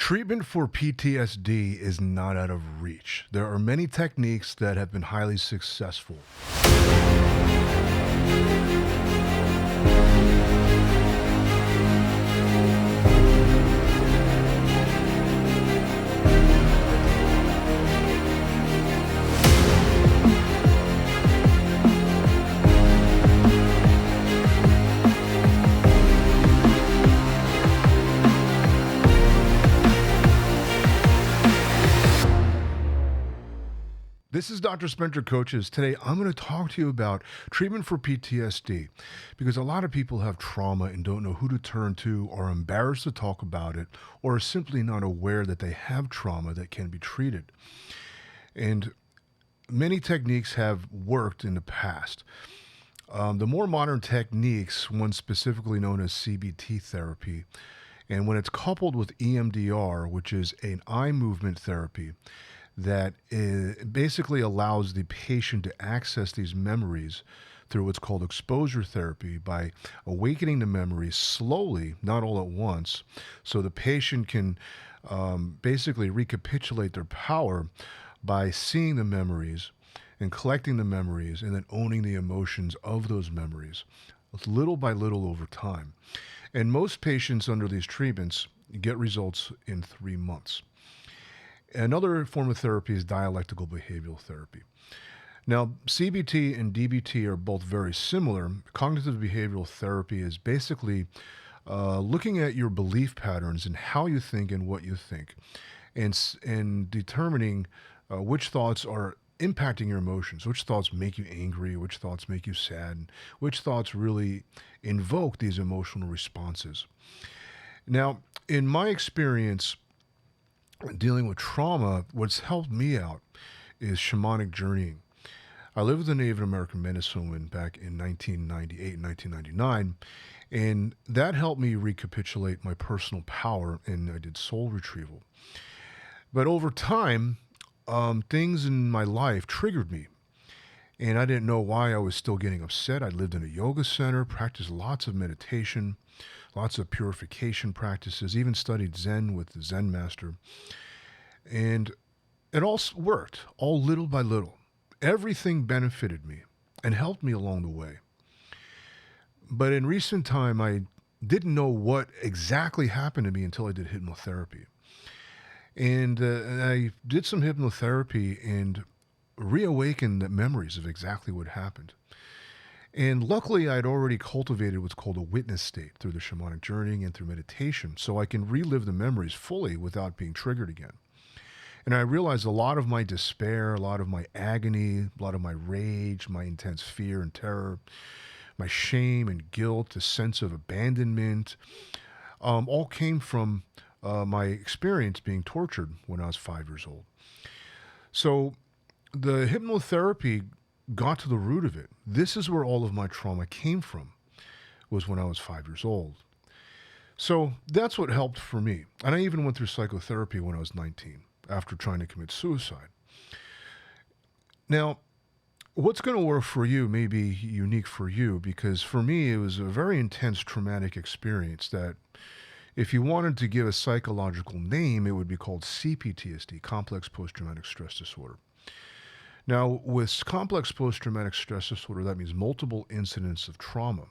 Treatment for PTSD is not out of reach. There are many techniques that have been highly successful. This is Dr. Spencer Coaches. Today, I'm going to talk to you about treatment for PTSD because a lot of people have trauma and don't know who to turn to, or are embarrassed to talk about it, or are simply not aware that they have trauma that can be treated. And many techniques have worked in the past. The more modern techniques, one specifically known as CBT therapy, and when it's coupled with EMDR, which is an eye movement therapy, that basically allows the patient to access these memories through what's called exposure therapy by awakening the memories slowly, not all at once, so the patient can basically recapitulate their power by seeing the memories and collecting the memories and then owning the emotions of those memories little by little over time. And most patients under these treatments get results in 3 months. Another form of therapy is dialectical behavioral therapy. Now, CBT and DBT are both very similar. Cognitive behavioral therapy is basically looking at your belief patterns and how you think and what you think, and determining which thoughts are impacting your emotions, which thoughts make you angry, which thoughts make you sad, which thoughts really invoke these emotional responses. Now, in my experience, dealing with trauma, what's helped me out is shamanic journeying. I lived with a Native American medicine woman back in 1998 and 1999, and that helped me recapitulate my personal power, and I did soul retrieval. But over time, things in my life triggered me, and I didn't know why I was still getting upset. I lived in a yoga center, practiced lots of meditation, lots of purification practices, even studied Zen with the Zen master. And it all worked, all little by little. Everything benefited me and helped me along the way. But in recent time, I didn't know what exactly happened to me until I did hypnotherapy. And I did some hypnotherapy and reawakened the memories of exactly what happened. And luckily, I'd already cultivated what's called a witness state through the shamanic journeying and through meditation, so I can relive the memories fully without being triggered again. And I realized a lot of my despair, a lot of my agony, a lot of my rage, my intense fear and terror, my shame and guilt, a sense of abandonment, all came from my experience being tortured when I was 5 years old. So the hypnotherapy got to the root of it. This is where all of my trauma came from, was when I was 5 years old. So that's what helped for me. And I even went through psychotherapy when I was 19 after trying to commit suicide. Now, what's going to work for you may be unique for you, because for me, it was a very intense traumatic experience that if you wanted to give a psychological name, it would be called CPTSD, complex post-traumatic stress disorder. Now, with complex post-traumatic stress disorder, that means multiple incidents of trauma.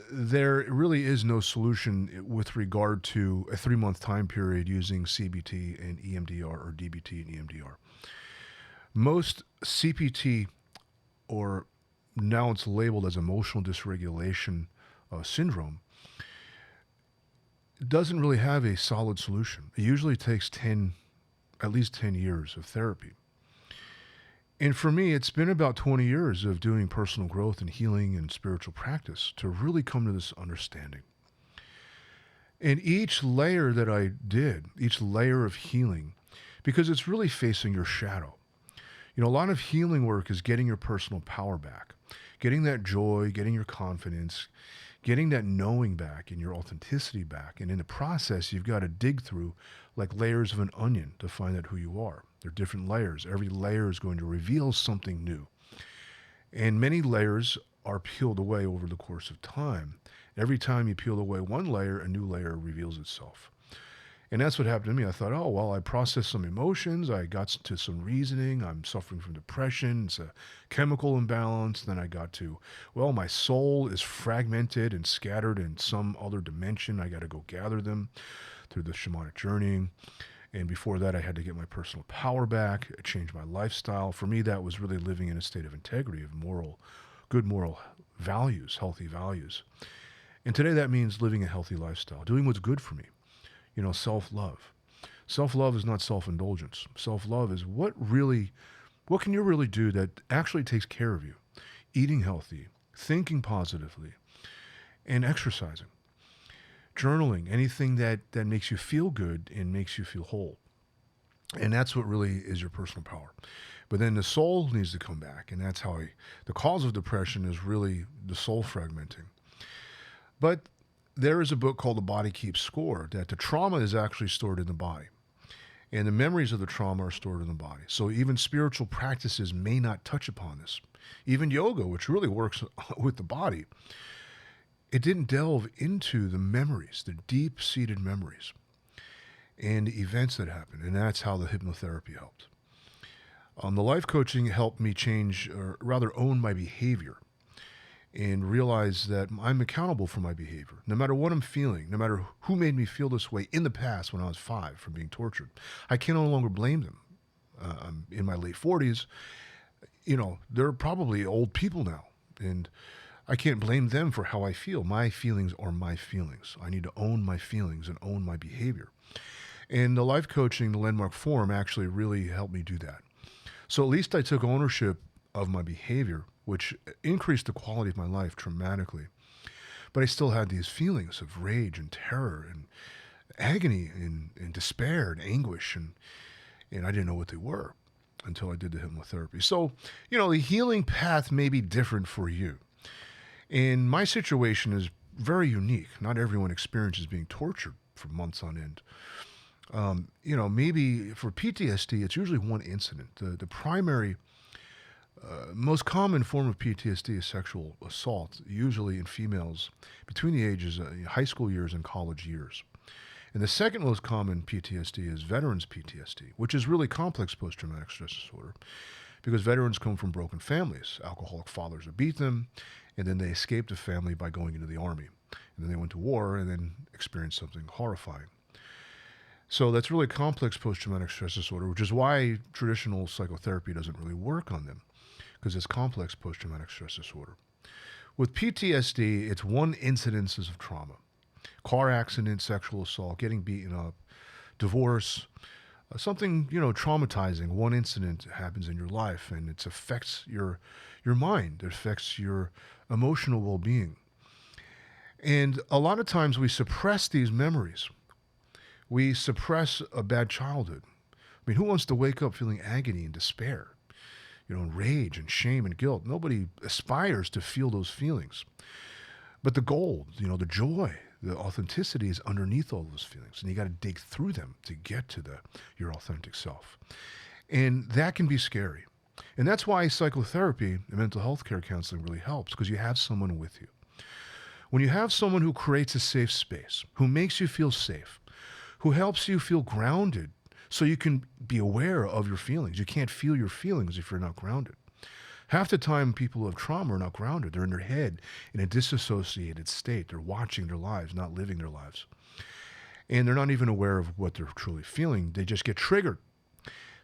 There really is no solution with regard to a 3-month time period using CBT and EMDR or DBT and EMDR. Most CPT, or now it's labeled as emotional dysregulation syndrome, doesn't really have a solid solution. It usually takes at least 10 years of therapy. And for me, it's been about 20 years of doing personal growth and healing and spiritual practice to really come to this understanding. And each layer that I did, each layer of healing, because it's really facing your shadow. You know, a lot of healing work is getting your personal power back, getting that joy, getting your confidence, getting that knowing back and your authenticity back. And in the process, you've got to dig through like layers of an onion to find out who you are. They're different layers. Every layer is going to reveal something new. And many layers are peeled away over the course of time. Every time you peel away one layer, a new layer reveals itself. And that's what happened to me. I thought, oh, well, I processed some emotions. I got to some reasoning. I'm suffering from depression. It's a chemical imbalance. Then I got to, well, my soul is fragmented and scattered in some other dimension. I got to go gather them through the shamanic journeying. And before that, I had to get my personal power back, change my lifestyle. For me, that was really living in a state of integrity, of good moral values, healthy values. And today that means living a healthy lifestyle, doing what's good for me. Self-love. Self-love is not self-indulgence. Self-love is what can you really do that actually takes care of you? Eating healthy, thinking positively, and exercising. Journaling, anything that makes you feel good and makes you feel whole. And that's what really is your personal power. But then the soul needs to come back. And that's how the cause of depression is really the soul fragmenting. But there is a book called The Body Keeps Score, that the trauma is actually stored in the body. And the memories of the trauma are stored in the body. So even spiritual practices may not touch upon this. Even yoga, which really works with the body, it didn't delve into the memories, the deep-seated memories and the events that happened. And that's how the hypnotherapy helped. The life coaching helped me change, or rather own my behavior, and realize that I'm accountable for my behavior. No matter what I'm feeling, no matter who made me feel this way in the past when I was 5 from being tortured, I can no longer blame them. I'm in my late 40s. They're probably old people now, and I can't blame them for how I feel. My feelings are my feelings. I need to own my feelings and own my behavior. And the life coaching, the Landmark Forum, actually really helped me do that. So at least I took ownership of my behavior, which increased the quality of my life dramatically. But I still had these feelings of rage and terror and agony and despair and anguish, and I didn't know what they were until I did the hypnotherapy. So, the healing path may be different for you. And my situation is very unique. Not everyone experiences being tortured for months on end. Maybe for PTSD, it's usually one incident. The primary most common form of PTSD is sexual assault, usually in females between the ages of high school years and college years. And the second most common PTSD is veterans PTSD, which is really complex post-traumatic stress disorder, because veterans come from broken families. Alcoholic fathers have beat them, and then they escaped the family by going into the army. And then they went to war and then experienced something horrifying. So that's really complex post-traumatic stress disorder, which is why traditional psychotherapy doesn't really work on them, because it's complex post-traumatic stress disorder. With PTSD, it's one incidences of trauma. Car accident, sexual assault, getting beaten up, divorce, something, traumatizing. One incident happens in your life, and it affects your mind. It affects your emotional well-being. And a lot of times we suppress these memories. We suppress a bad childhood. I mean, who wants to wake up feeling agony and despair? Rage and shame and guilt. Nobody aspires to feel those feelings. But the gold, the joy, the authenticity is underneath all those feelings. And you got to dig through them to get to your authentic self. And that can be scary. And that's why psychotherapy and mental health care counseling really helps, because you have someone with you. When you have someone who creates a safe space, who makes you feel safe, who helps you feel grounded, so you can be aware of your feelings. You can't feel your feelings if you're not grounded. Half the time, people who have trauma are not grounded. They're in their head in a disassociated state. They're watching their lives, not living their lives. And they're not even aware of what they're truly feeling. They just get triggered.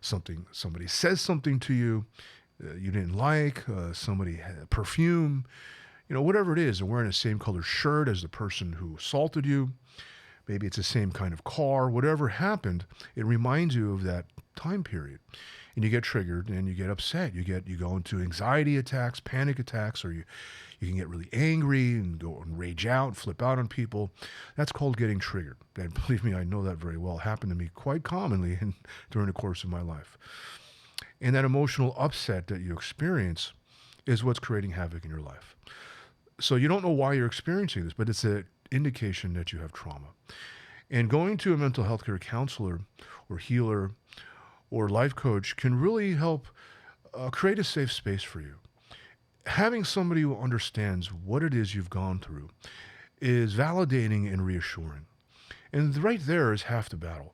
Somebody says something to you you didn't like, somebody had a perfume, whatever it is. They're wearing the same color shirt as the person who assaulted you. Maybe it's the same kind of car. Whatever happened, it reminds you of that time period. And you get triggered and you get upset. You go into anxiety attacks, panic attacks, or you can get really angry and go and rage out and flip out on people. That's called getting triggered. And believe me, I know that very well. It happened to me quite commonly during the course of my life. And that emotional upset that you experience is what's creating havoc in your life. So you don't know why you're experiencing this, but it's an indication that you have trauma. And going to a mental health care counselor or healer or life coach can really help create a safe space for you. Having somebody who understands what it is you've gone through is validating and reassuring. And right there is half the battle.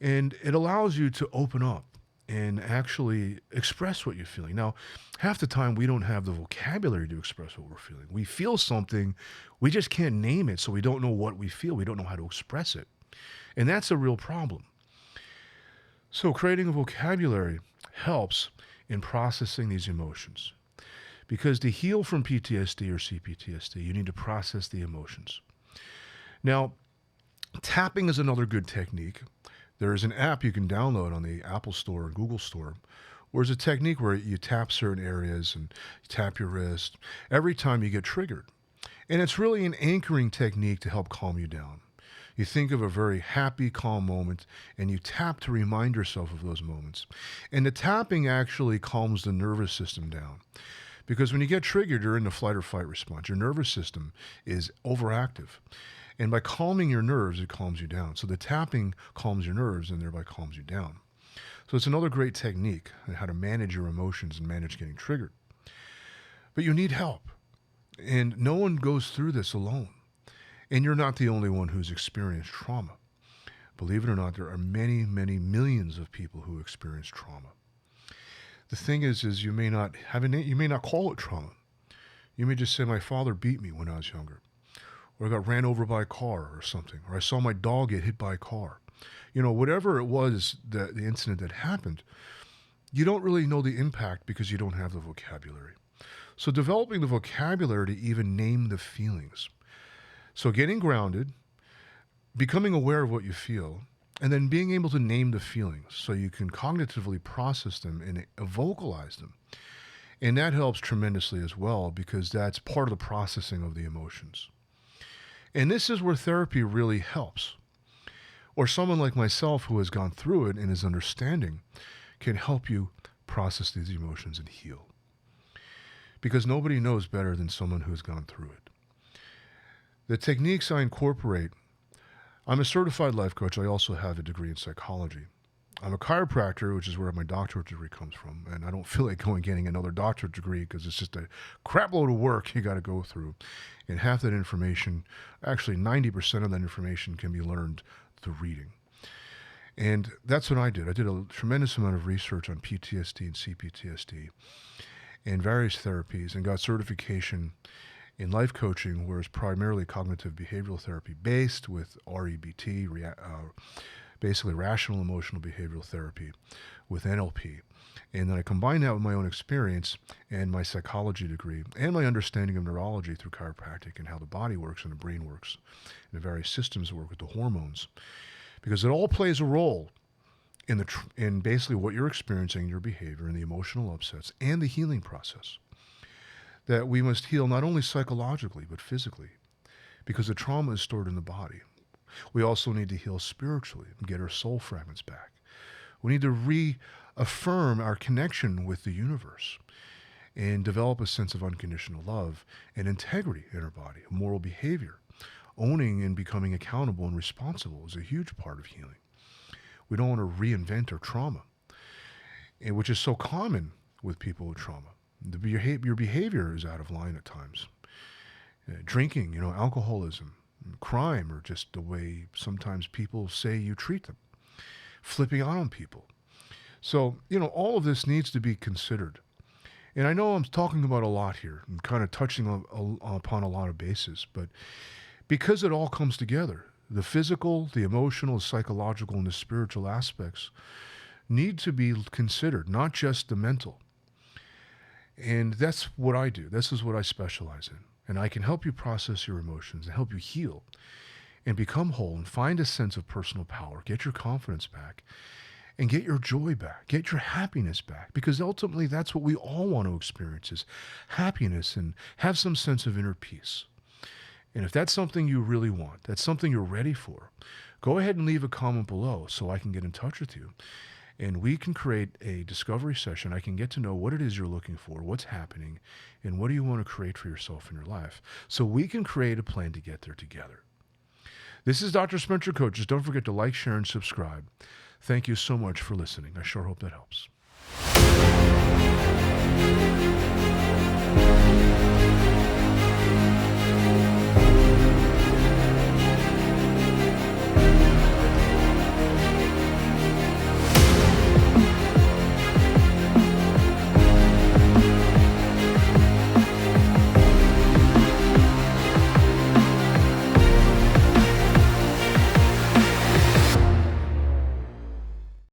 And it allows you to open up and actually express what you're feeling. Now, half the time we don't have the vocabulary to express what we're feeling. We feel something, we just can't name it, so we don't know what we feel. We don't know how to express it. And that's a real problem. So creating a vocabulary helps in processing these emotions. Because to heal from PTSD or CPTSD, you need to process the emotions. Now, tapping is another good technique. There is an app you can download on the Apple Store or Google Store, where it's a technique where you tap certain areas and you tap your wrist every time you get triggered. And it's really an anchoring technique to help calm you down. You think of a very happy, calm moment, and you tap to remind yourself of those moments. And the tapping actually calms the nervous system down. Because when you get triggered, you're in the flight or fight response. Your nervous system is overactive. And by calming your nerves, it calms you down. So the tapping calms your nerves and thereby calms you down. So it's another great technique on how to manage your emotions and manage getting triggered. But you need help. And no one goes through this alone. And you're not the only one who's experienced trauma. Believe it or not, there are many, many millions of people who experience trauma. The thing is you may not call it trauma. You may just say, my father beat me when I was younger. Or I got ran over by a car or something. Or I saw my dog get hit by a car. Whatever it was, the incident that happened, you don't really know the impact because you don't have the vocabulary. So developing the vocabulary to even name the feelings. So getting grounded, becoming aware of what you feel, and then being able to name the feelings so you can cognitively process them and vocalize them. And that helps tremendously as well because that's part of the processing of the emotions. And this is where therapy really helps. Or someone like myself who has gone through it and is understanding can help you process these emotions and heal. Because nobody knows better than someone who has gone through it. The techniques I incorporate, I'm a certified life coach. I also have a degree in psychology. I'm a chiropractor, which is where my doctorate degree comes from. And I don't feel like getting another doctorate degree because it's just a crap load of work you got to go through. And half that information, actually 90% of that information can be learned through reading. And that's what I did. I did a tremendous amount of research on PTSD and CPTSD and various therapies and got certification in life coaching, where it's primarily cognitive behavioral therapy based with REBT, basically rational emotional behavioral therapy with NLP. And then I combine that with my own experience and my psychology degree and my understanding of neurology through chiropractic and how the body works and the brain works and the various systems that work with the hormones. Because it all plays a role in basically what you're experiencing, your behavior and the emotional upsets and the healing process. That we must heal not only psychologically, but physically, because the trauma is stored in the body. We also need to heal spiritually and get our soul fragments back. We need to reaffirm our connection with the universe and develop a sense of unconditional love and integrity in our body, moral behavior. Owning and becoming accountable and responsible is a huge part of healing. We don't want to reinvent our trauma, which is so common with people with trauma. Your behavior is out of line at times. Drinking, alcoholism, crime, or just the way sometimes people say you treat them. Flipping out on people. So, all of this needs to be considered. And I know I'm talking about a lot here and kind of touching upon a lot of bases, but because it all comes together, the physical, the emotional, the psychological, and the spiritual aspects need to be considered, not just the mental. And that's what I do. This is what I specialize in. And I can help you process your emotions and help you heal and become whole and find a sense of personal power, get your confidence back and get your joy back, get your happiness back. Because ultimately that's what we all want to experience is happiness and have some sense of inner peace. And if that's something you really want, that's something you're ready for, go ahead and leave a comment below so I can get in touch with you. And we can create a discovery session. I can get to know what it is you're looking for, what's happening, and what do you want to create for yourself in your life. So we can create a plan to get there together. This is Dr. Spencer Coaches. Don't forget to like, share, and subscribe. Thank you so much for listening. I sure hope that helps.